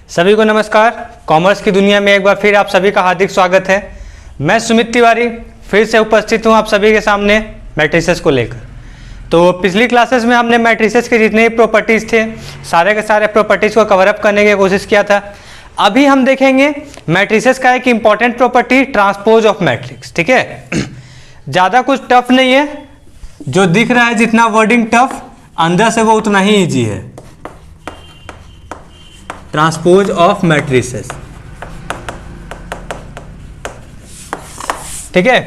सभी को नमस्कार। कॉमर्स की दुनिया में एक बार फिर आप सभी का हार्दिक स्वागत है। मैं सुमित तिवारी फिर से उपस्थित हूं आप सभी के सामने मैट्रिसेस को लेकर। तो पिछली क्लासेस में हमने मैट्रिसेस के जितने भी प्रॉपर्टीज़ थे सारे के सारे प्रॉपर्टीज़ को कवर अप करने की कोशिश किया था। अभी हम देखेंगे मैट्रिसेस का एक important property transpose of matrix. ठीक है, ज़्यादा कुछ टफ नहीं है, जो दिख रहा है जितना वर्डिंग टफ अंदर से वो उतना ही ईजी है। ट्रांसपोज ऑफ मैट्रिसेस, ठीक है,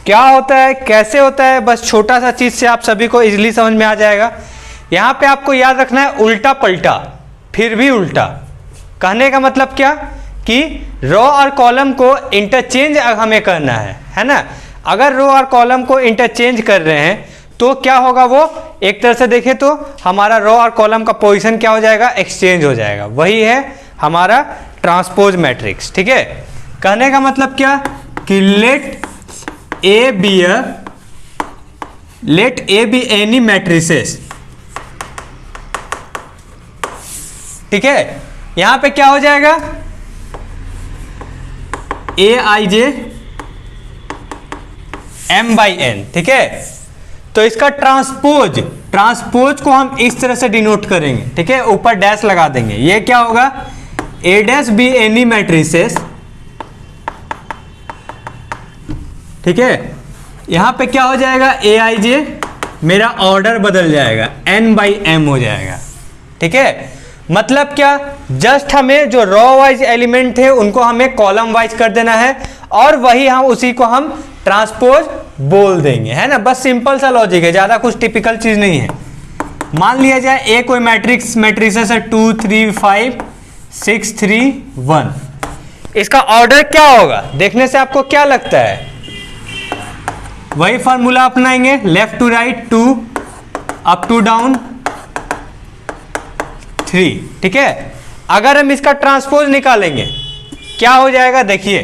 क्या होता है कैसे होता है, बस छोटा सा चीज से आप सभी को इजीली समझ में आ जाएगा। यहां पे आपको याद रखना है उल्टा पलटा फिर भी उल्टा। कहने का मतलब क्या कि रो और कॉलम को इंटरचेंज हमें करना है ना। अगर रो और कॉलम को इंटरचेंज कर रहे हैं तो क्या होगा, वो एक तरह से देखें तो हमारा रो और कॉलम का पोजीशन क्या हो जाएगा, एक्सचेंज हो जाएगा। वही है हमारा ट्रांसपोज मैट्रिक्स। ठीक है, कहने का मतलब क्या कि let A B any matrices. ठीक है, यहां पे क्या हो जाएगा, A I J M by N. ठीक है, तो इसका ट्रांसपोज को हम इस तरह से डिनोट करेंगे। ठीक है, ऊपर डैश लगा देंगे। ये क्या होगा, ए डैश बी एनी मैट्रिसेस। ठीक है, यहां पे क्या हो जाएगा, ए आई जे, मेरा ऑर्डर बदल जाएगा, एन बाई एम हो जाएगा। ठीक है, मतलब क्या, जस्ट हमें जो रॉ वाइज एलिमेंट थे उनको हमें कॉलम वाइज कर देना है और वही हम उसी को हम ट्रांसपोज बोल देंगे, है ना। बस सिंपल सा लॉजिक है, ज्यादा कुछ टिपिकल चीज नहीं है। मान लिया जाए ए कोई मैट्रिसेस है 2 3 5 6 3 1। इसका ऑर्डर क्या होगा, देखने से आपको क्या लगता है, वही फॉर्मूला अपनाएंगे, left to right 2 up to down 3। ठीक है, अगर हम इसका ट्रांसपोज निकालेंगे क्या हो जाएगा, देखिए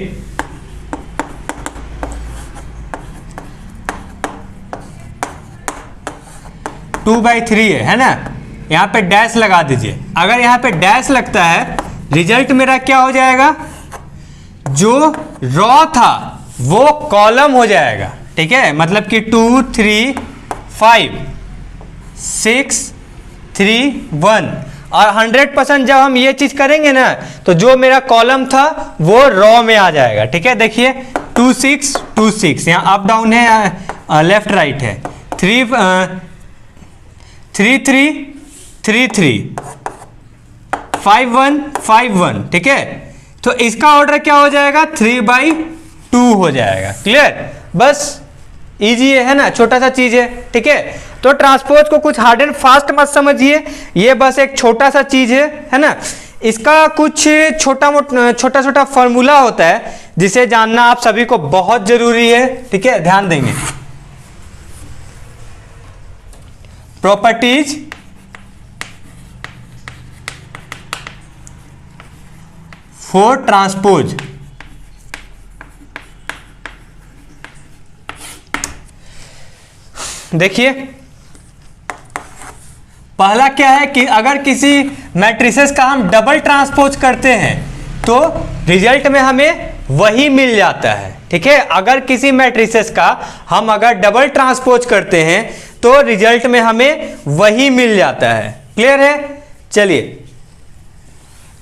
2/3 है ना। यहां पे डैश लगा दीजिए। अगर यहां पे डैश लगता है रिजल्ट मेरा क्या हो जाएगा, जो रॉ था वो कॉलम हो जाएगा। ठीक है, मतलब कि 2 3 5 6 3 1। और 100% जब हम ये चीज करेंगे ना तो जो मेरा कॉलम था वो रॉ में आ जाएगा। ठीक है, देखिए 2 6 2 6, यहाँ अप डाउन है, लेफ्ट राइट है, 3 3 3 3 5 1 5 1। ठीक है, तो इसका ऑर्डर क्या हो जाएगा, 3/2 हो जाएगा। क्लियर, बस इजी है ना, छोटा सा चीज है। ठीक है, तो ट्रांसपोज को कुछ हार्ड एंड फास्ट मत समझिए, ये बस एक छोटा सा चीज है ना। इसका कुछ छोटा छोटा फॉर्मूला होता है जिसे जानना आप सभी को बहुत जरूरी है। ठीक है, ध्यान देंगे। Properties for transpose. देखिए पहला क्या है कि अगर किसी मैट्रिसेस का हम डबल ट्रांसपोज करते हैं तो रिजल्ट में हमें वही मिल जाता है। ठीक है, अगर किसी मैट्रिसेस का हम अगर डबल ट्रांसपोज करते हैं तो रिजल्ट में हमें वही मिल जाता है। क्लियर है, चलिए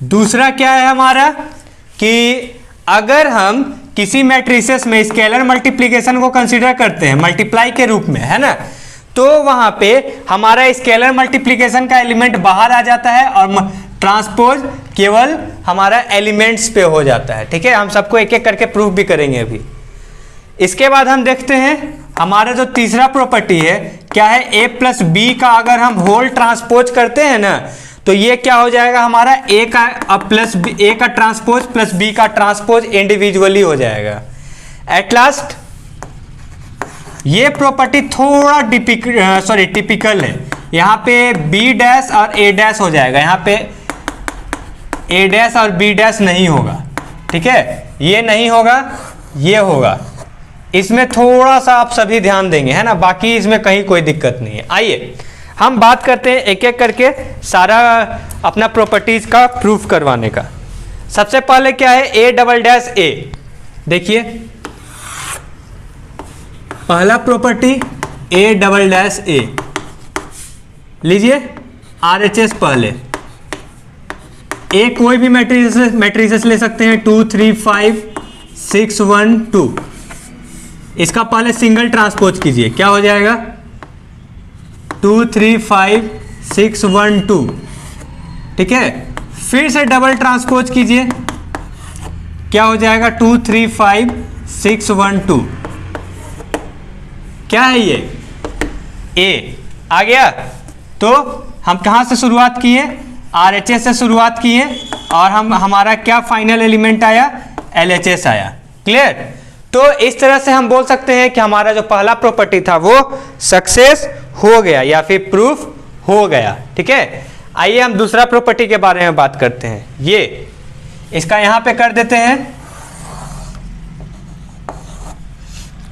दूसरा क्या है हमारा कि अगर हम किसी मैट्रिसेस में स्केलर मल्टीप्लिकेशन को कंसीडर करते हैं मल्टीप्लाई के रूप में, है ना, तो वहां पे हमारा स्केलर मल्टीप्लिकेशन का एलिमेंट बाहर आ जाता है और ट्रांसपोज केवल हमारा एलिमेंट्स पे हो जाता है। ठीक है, हम सबको एक एक करके प्रूफ भी करेंगे अभी। इसके बाद हम देखते हैं हमारा जो तीसरा प्रॉपर्टी है क्या है, ए प्लस बी का अगर हम होल ट्रांसपोज करते हैं ना तो ये क्या हो जाएगा, हमारा ए का प्लस ए का ट्रांसपोज प्लस बी का ट्रांसपोज इंडिविजुअली हो जाएगा। एट लास्ट ये प्रॉपर्टी थोड़ा टिपिकल है, यहाँ पे बी डैश और ए डैश हो जाएगा, यहाँ पे ए डैश और बी डैश नहीं होगा। ठीक है, ये नहीं होगा, ये होगा। इसमें थोड़ा सा आप सभी ध्यान देंगे, है ना, बाकी इसमें कहीं कोई दिक्कत नहीं है। आइए हम बात करते हैं एक एक करके सारा अपना प्रॉपर्टीज का प्रूफ करवाने का। सबसे पहले क्या है, ए डबल डैश ए। देखिए पहला प्रॉपर्टी ए डबल डैश ए, लीजिए आरएचएस पहले। ए कोई भी मैट्रिसेस ले सकते हैं, 2 3 5 6 1 2। इसका पहले सिंगल ट्रांसपोज कीजिए, क्या हो जाएगा 2 3 5 6 1 2। ठीक है, फिर से डबल ट्रांसपोज कीजिए, क्या हो जाएगा 2 3 5 6 1 2। क्या है ये, ए आ गया। तो हम कहाँ से शुरुआत किए, आरएचएस से शुरुआत किए, और हमारा क्या फाइनल एलिमेंट आया, एलएचएस आया। क्लियर। तो इस तरह से हम बोल सकते हैं कि हमारा जो पहला प्रॉपर्टी था वो सक्सेस हो गया या फिर प्रूफ हो गया। ठीक है, आइए हम दूसरा प्रॉपर्टी के बारे में बात करते हैं। ये इसका यहां पे कर देते हैं,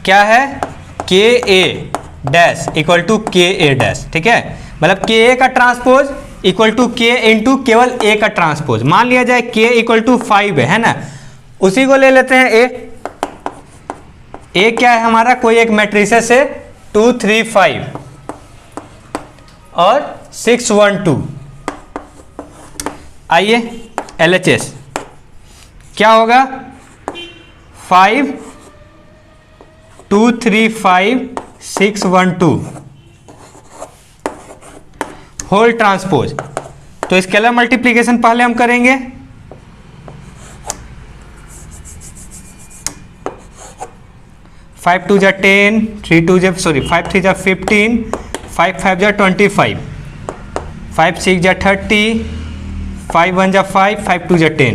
क्या है, के ए डैश इक्वल टू के ए डैश। ठीक है, मतलब के ए का ट्रांसपोज इक्वल टू के इंटू केवल ए का ट्रांसपोज। मान लिया जाए के इक्वल टू 5 है ना, उसी को ले लेते हैं ए। ए क्या है हमारा, कोई एक मैट्रिसेस है 2 3 5 और 6 1 2। आइए एलएचएस क्या होगा, 5 2 3 5 6 1 2 होल ट्रांसपोज। तो स्केलर मल्टीप्लीकेशन पहले हम करेंगे, फाइव 2 जा 10, 3 2 जा 5 3 जा 15, 5 5 जा 25, 5 6 जा 30, 5 1 जा 5, 5 2 जा 10।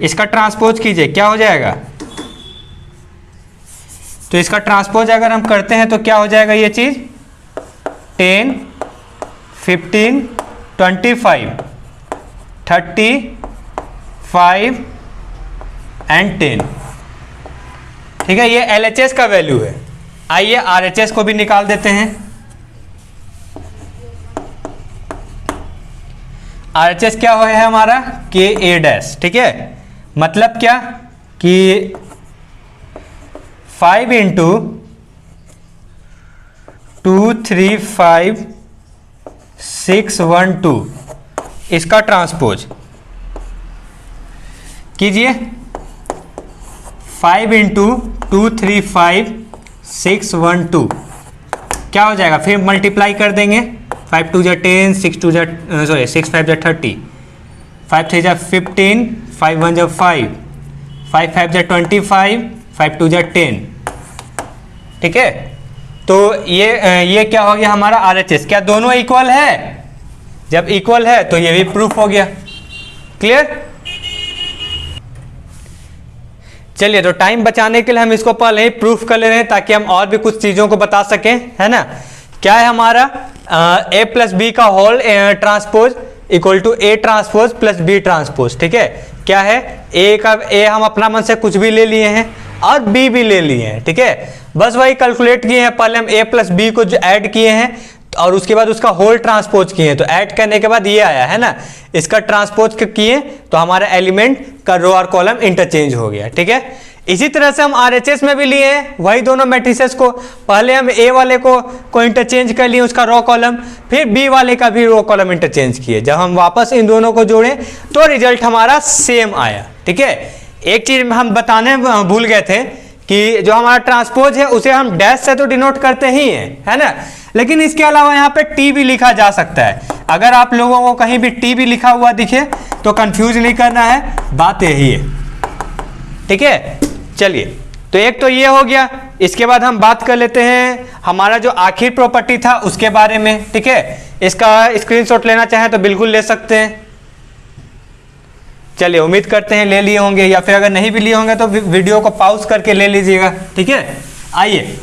इसका ट्रांसपोज कीजिए, क्या हो जाएगा। तो इसका ट्रांसपोज अगर हम करते हैं तो क्या हो जाएगा ये चीज, 10 15 25 30 5 एंड 10। ठीक है, ये एलएचएस का वैल्यू है। आइए आरएचएस को भी निकाल देते हैं। आरएचएस क्या है हमारा, के ए डैश। ठीक है, मतलब क्या कि 5 इंटू 2 3 5 6 1 2 इसका ट्रांसपोज कीजिए, 5 इंटू 2 3 5 6 1 2 क्या हो जाएगा, फिर मल्टीप्लाई कर देंगे, 5 2 जा 10, 6 2 जा 6 5 जा 30, 5 3 जा 15, 5 1 जा 5, 5 5 जा 25, 5 2 जा 10। ठीक है, तो ये क्या हो गया हमारा आरएचएस। क्या दोनों इक्वल है, जब इक्वल है तो ये भी प्रूफ हो गया। क्लियर। चलिए, तो टाइम बचाने के लिए हम इसको पहले ही प्रूफ कर ले रहे हैं ताकि हम और भी कुछ चीजों को बता सकें, है ना। क्या है हमारा, ए प्लस बी का whole transpose equal to A transpose plus B transpose. ठीक है, क्या है, ए हम अपना मन से कुछ भी ले लिए हैं और बी भी ले लिए हैं। ठीक है, बस वही कैलकुलेट किए हैं, पहले हम ए प्लस बी को जो ऐड किए हैं और उसके बाद उसका होल ट्रांसपोज किए हैं, तो ऐड करने के बाद ये आया है ना, इसका ट्रांसपोज किए तो हमारा एलिमेंट का रो और कॉलम इंटरचेंज हो गया। ठीक है, इसी तरह से हम आरएचएस में भी लिए हैं वही दोनों मैट्रिसेस को, पहले हम ए वाले को इंटरचेंज कर लिए उसका रो कॉलम, फिर बी वाले का भी रो कॉलम इंटरचेंज किए। जब हम वापस इन दोनों को जोड़े तो रिजल्ट हमारा सेम आया। ठीक है, एक चीज हम बताने भूल गए थे कि जो हमारा ट्रांसपोज है उसे हम डैश से तो डिनोट करते ही हैं, है ना, लेकिन इसके अलावा यहाँ पे टी भी लिखा जा सकता है। अगर आप लोगों को कहीं भी टी भी लिखा हुआ दिखे तो कंफ्यूज नहीं करना है, बात यही है। ठीक है, चलिए, तो एक तो ये हो गया। इसके बाद हम बात कर लेते हैं हमारा जो आखिरी प्रॉपर्टी था उसके बारे में। ठीक है, इसका स्क्रीनशॉट लेना चाहें तो बिल्कुल ले सकते हैं। चलिए, उम्मीद करते हैं ले लिए होंगे, या फिर अगर नहीं भी लिए होंगे तो वीडियो को पॉज करके ले लीजिएगा। ठीक है, आइए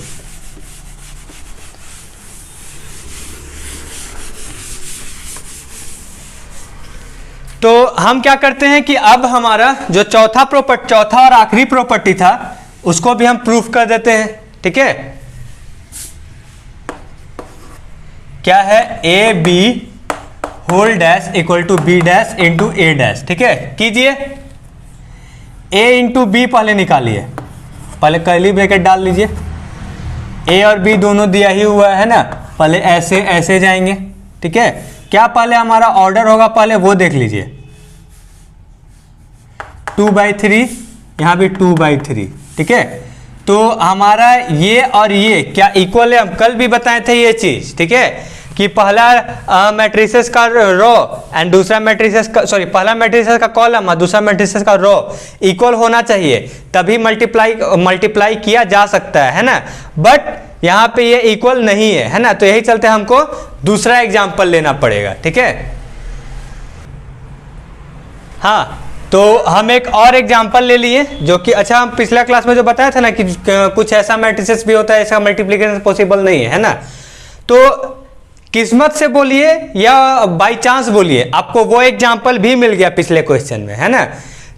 तो हम क्या करते हैं कि अब हमारा जो चौथा और आखिरी प्रॉपर्टी था उसको भी हम प्रूफ कर देते हैं। ठीक है, क्या है, A B whole dash equal to B dash into A dash. ठीक है, कीजिए। ए इंटू बी पहले निकालिए, पहले कर्ली ब्रैकेट डाल लीजिए। ए और बी दोनों दिया ही हुआ है ना, पहले ऐसे ऐसे जाएंगे। ठीक है, क्या पहले हमारा ऑर्डर होगा, पहले वो देख लीजिए। 2/3, यहाँ भी 2/3। ठीक है, तो हमारा ये और ये क्या इक्वल है, हम कल भी बताए थे ये चीज। ठीक है, कि पहला मैट्रिसेस का रो एंड दूसरा मैट्रिसेस का, सॉरी, पहला मैट्रिसेस का कॉलम और दूसरा मैट्रिसेस का रो इक्वल होना चाहिए, तभी मल्टीप्लाई किया जा सकता है ना। बट यहाँ पे ये इक्वल नहीं है ना, तो यही चलते हमको दूसरा एग्जाम्पल लेना पड़ेगा। ठीक है, हाँ, तो हम एक और एग्जाम्पल ले लिए जो कि, अच्छा, हम पिछला क्लास में जो बताया था ना कि कुछ ऐसा मैट्रिसेस भी होता है इसका मल्टीप्लिकेशन पॉसिबल नहीं है ना। तो किस्मत से बोलिए या बाय चांस बोलिए, आपको वो एग्जाम्पल भी मिल गया पिछले क्वेश्चन में, है ना।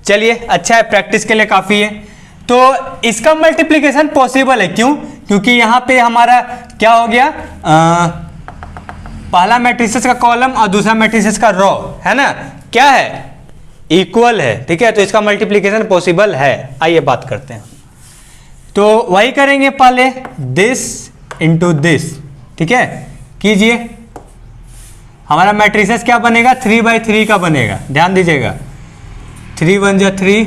चलिए, अच्छा है, प्रैक्टिस के लिए काफ़ी है। तो इसका मल्टीप्लिकेशन पॉसिबल है, क्यों? क्योंकि यहाँ पे हमारा क्या हो गया, पहला मैट्रिसेस का कॉलम और दूसरा मैट्रिसेस का रो, है ना, क्या है, इक्वल है। ठीक है, तो इसका मल्टीप्लिकेशन पॉसिबल है। आइए बात करते हैं। तो वही करेंगे, पहले दिस इंटू दिस। ठीक है, कीजिए। हमारा मैट्रिसेस क्या बनेगा, 3/3 का बनेगा, ध्यान दीजिएगा। 3 1 जा 3,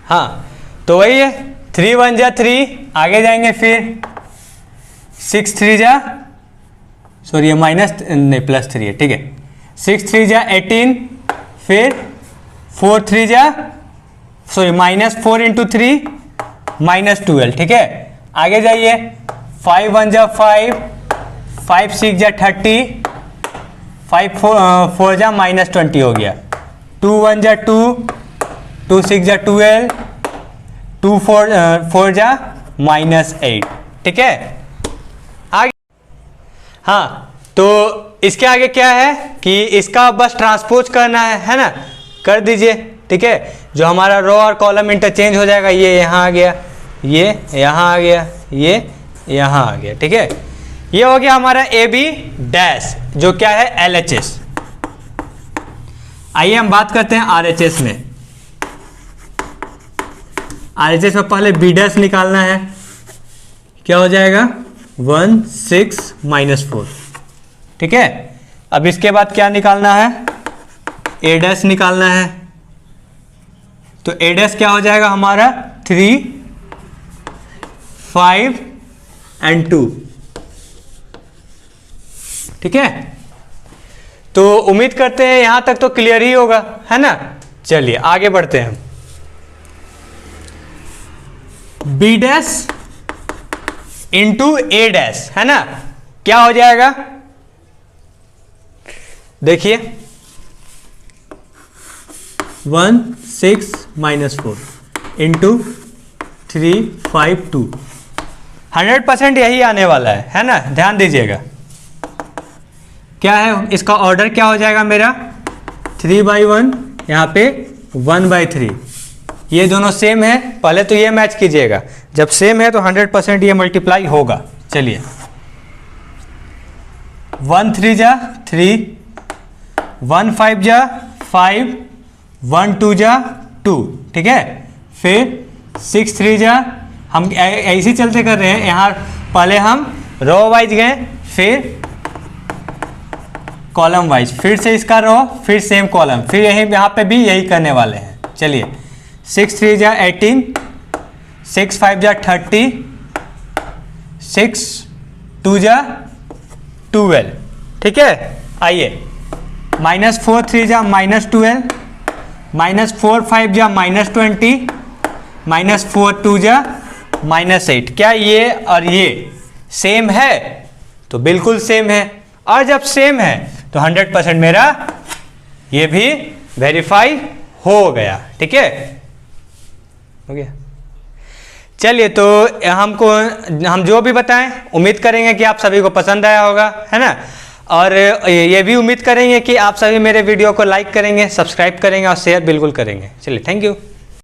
हाँ, तो वही है, 3 1 जा 3, आगे जाएंगे फिर 6 3 जा, सॉरी ये माइनस नहीं +3 है। ठीक है, 6 3 जा 18, फिर 4 3 जा, सॉरी -4 इंटू 3 -12। ठीक है, आगे जाइए, 5 1 जा 5, 5 6 जा 30, 5 4 जा -20 हो गया, 2 1 जा 2, 2 6 जा 12, 2 4 जा -8। ठीक है, आगे, हाँ, तो इसके आगे क्या है कि इसका बस ट्रांसपोज करना है ना, कर दीजिए। ठीक है, जो हमारा रो और कॉलम इंटरचेंज हो जाएगा, ये यहाँ आ गया, ये यहाँ आ गया, ये यहाँ आ गया। ठीक है, ये हो गया हमारा ए बी डैश, जो क्या है, LHS। आइए हम बात करते हैं RHS में। RHS में पहले बी डैश निकालना है, क्या हो जाएगा, 1 6 -4। ठीक है, अब इसके बाद क्या निकालना है, ए डैश निकालना है। तो ए डैश क्या हो जाएगा हमारा, 3 5 एंड 2। ठीक है, तो उम्मीद करते हैं यहां तक तो क्लियर ही होगा, है ना। चलिए आगे बढ़ते हैं। B dash into A dash, है ना, क्या हो जाएगा, देखिए, 1 6 -4 इंटू 3 5 2, 100% यही आने वाला है ना, ध्यान दीजिएगा। क्या है इसका ऑर्डर, क्या हो जाएगा मेरा, 3/1, यहाँ पे 1/3। ये दोनों सेम है, पहले तो ये मैच कीजिएगा, जब सेम है तो 100% ये मल्टीप्लाई होगा। चलिए, 1 3 जा 3, 1 5 जा 5, 1 2 जा 2। ठीक है, फिर 6 3 जा, हम ऐसे ही चलते कर रहे हैं, यहाँ पहले हम रो वाइज गए, फिर कॉलम वाइज, फिर से इसका रो, फिर सेम कॉलम, फिर यही यहाँ पे भी यही करने वाले हैं। चलिए, 6 3 जा 18, 6 5 जा 30, 6 2 जा 12। ठीक है, आइए, -4 3 जा -12, -4 5 जा -20, -4 2 जा -8। क्या ये और ये सेम है, तो बिल्कुल सेम है, और जब सेम है तो 100% मेरा ये भी वेरीफाई हो गया। ठीक है, हो गया। चलिए, तो हम जो भी बताएं, उम्मीद करेंगे कि आप सभी को पसंद आया होगा, है ना, और ये भी उम्मीद करेंगे कि आप सभी मेरे वीडियो को लाइक करेंगे, सब्सक्राइब करेंगे और शेयर बिल्कुल करेंगे। चलिए, थैंक यू।